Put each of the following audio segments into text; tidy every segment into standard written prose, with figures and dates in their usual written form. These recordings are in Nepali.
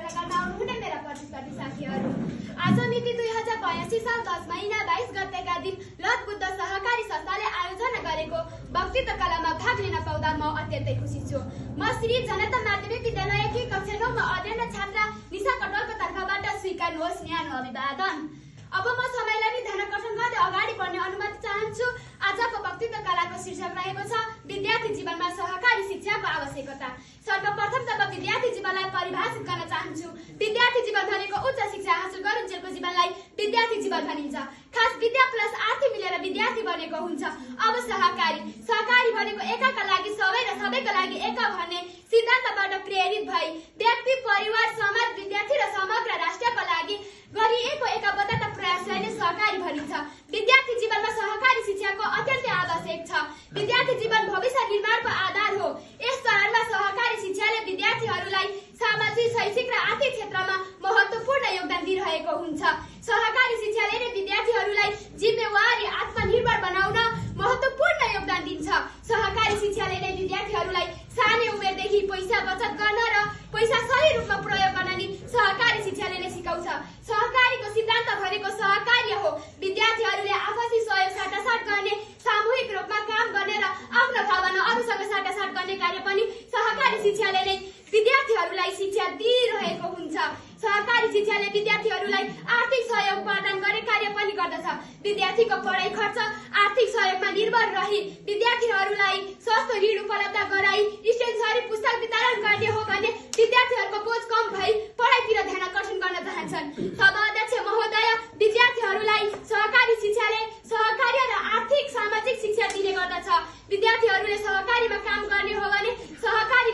पत्रकारमा आउनुहुने मेरा प्रतिस्पर्धी साथीहरू, आज मिति 2082 साल 10 महिना 22 गतेका दिन लत बुद्ध सहकारी संस्थाले आयोजना गरेको वक्तृत्व कलामा भाग लिन पाउँदा म अत्यन्तै खुसी छु। म श्री जनता माध्यमिक विद्यालयकी कक्षा 9 मा अध्ययन छात्रा निशा कटलको तर्फबाट स्वीकार्नुहोस् न्यानो अभिवादन। अब म सबैलाई नै ध्यान आकर्षण गर्दै अगाडि बढ्ने अनुमति चाहन्छु। आजको वक्तृत्व कलाको शीर्षक रहेको छ विद्यार्थी जीवनमा सहकारी शिक्षाको आवश्यकता। सर्वप्रथम त म विद्यार्थी जीवनलाई परिभाषित गर्न चाहन्छु। विद्यार्थी जीवन भनेको उच्च शिक्षा हासिल गरुन्जेलको जीवनलाई विद्यार्थी जीवन भनिन्छ। खास विद्या प्लस आर्थिक मिलेर विद्यार्थी बनेको हुन्छ। अब सहकारी भनेको एकाका लागि सबै र सबैका लागि एका भन्ने सिद्धान्तबाट प्रेरित भई व्यक्ति, परिवार, समाज, विद्यार्थी र समग्र राष्ट्रका लागि गरिएको एकबद्धता प्रयासलाई नै सहकारी भनिन्छ। विद्यार्थी जीवनमा सहकारी शिक्षाको अत्यन्तै आवश्यक छ। विद्यार्थी जीवन भविष्य निर्माणको आधार हो। यस चरणमा सहकारी शिक्षाले विद्यार्थीहरूलाई सामाजिक, शैक्षिक र आर्थिक क्षेत्रमा महत्त्वपूर्ण योगदान दिइरहेको हुन्छ। सहकारी शिक्षाले नै विद्यार्थीहरूलाई जिम्मेवारी, आत्मनिर्भर बनाउन महत्त्वपूर्ण योगदान दिन्छ। सहकारी शिक्षाले नै विद्यार्थीहरूलाई सानै उमेरदेखि पैसा बचत गर्न र पैसा सही रूपमा प्रयोग गर्न नि सहकारी शिक्षाले नै सिकाउँछ। सहकारीको सिद्धान्त भनेको सहकार्य हो। विद्यार्थीहरूले आपसी सहयोग साटासाट गर्ने, सामूहिक रूपमा काम गर्ने र आफ्नो भावना अरूसँग साटासाट गर्ने कार्य पनि सहकारी शिक्षाले नै विद्यार्थीहरूलाई शिक्षा दिइरहेको हुन्छ। सहकारी शिक्षाले विद्यार्थीहरूलाई आर्थिक सहयोग प्रदान गर्ने कार्य पनि गर्दछ। विद्यार्थीको पढाइ खर्च आर्थिक सहयोगमा निर्भर रही विद्यार्थीहरूलाई सस्तो ऋण उपलब्ध गराई स्टेसनरी पुस्तक वितरण गर्ने हो भने विद्यार्थीहरूको बोझ कम भई पढाइतिर ध्यान आकर्षण गर्न चाहन्छन्। तब अध्यक्ष महोदय, विद्यार्थीहरूलाई सहकारी शिक्षाले सहकार्य र आर्थिक सामाजिक शिक्षा दिने गर्दछ। विद्यार्थीहरूले सहकारीमा काम गर्ने हो भने सहकारी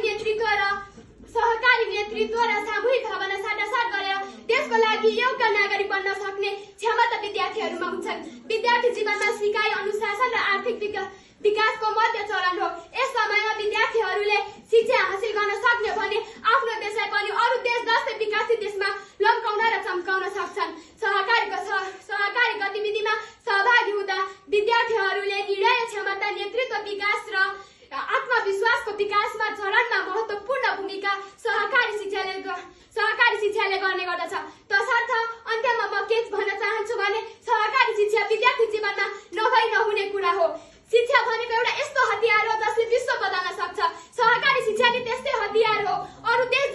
नेतृत्व र सामूहिक भावना साटासाट गरेर देशको लागि योग्य नागरिक बन्न सक्ने क्षमता विद्यार्थीहरूमा हुन्छन्। विद्यार्थी जीवनमा सिकाइ, अनुशासन र आर्थिक विकासको मध्य चरण हो। यस समयमा विद्यार्थीहरूले शिक्षा हासिल गर्न सक्ने भने आफ्नो देशलाई पनि अरू देश जस्तै विकसित देशमा लम्काउन र चम्काउन सक्छन्। सहकारी गतिविधिमा सहभागी हुँदा विद्यार्थीहरूले निर्णय क्षमता, नेतृत्व विकास र आत्मविश्वासको विकासमा चरणमा महत्त्वपूर्ण भूमिका सहकारी शिक्षाले गर्ने गर्दछ। तसर्थ अन्त्यमा म के भन्न चाहन्छु भने सहकारी शिक्षा विद्यार्थी जीवनमा नहुने कुरा हो। शिक्षा भनेको एउटा यस्तो हतियार हो जसले विश्व बदल्न सक्छ। सहकारी शिक्षा नि त्यस्तै हतियार हो। अरू देश